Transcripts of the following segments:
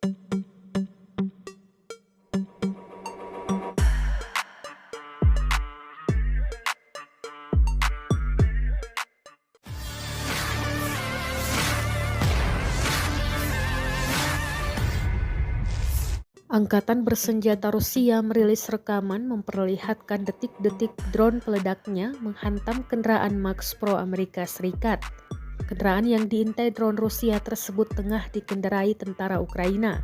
Angkatan bersenjata Rusia merilis rekaman memperlihatkan detik-detik drone peledaknya menghantam kendaraan Max Pro Amerika Serikat. Kendaraan yang diintai drone Rusia tersebut tengah dikendarai tentara Ukraina.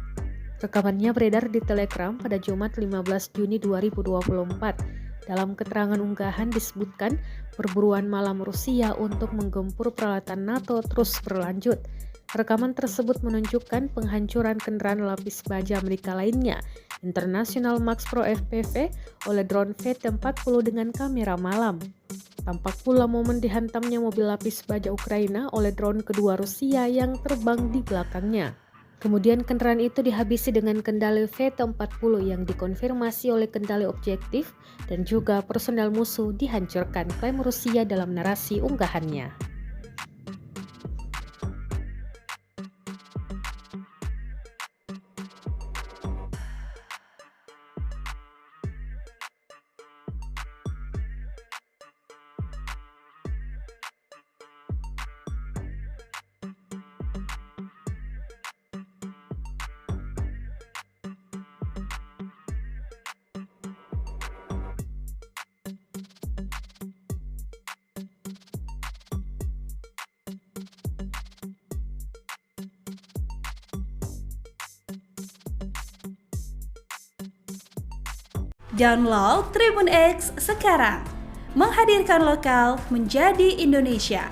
Rekamannya beredar di Telegram pada Jumat 15 Juni 2024. Dalam keterangan unggahan disebutkan perburuan malam Rusia untuk menggempur peralatan NATO terus berlanjut. Rekaman tersebut menunjukkan penghancuran kendaraan lapis baja Amerika lainnya, International Max Pro FPV, oleh drone VT-40 dengan kamera malam. Tampak pula momen dihantamnya mobil lapis baja Ukraina oleh drone kedua Rusia yang terbang di belakangnya. Kemudian kendaraan itu dihabisi dengan kendali VT-40 yang dikonfirmasi oleh kendali objektif dan juga personel musuh dihancurkan, klaim Rusia dalam narasi unggahannya. Download Tribun X sekarang, menghadirkan lokal menjadi Indonesia.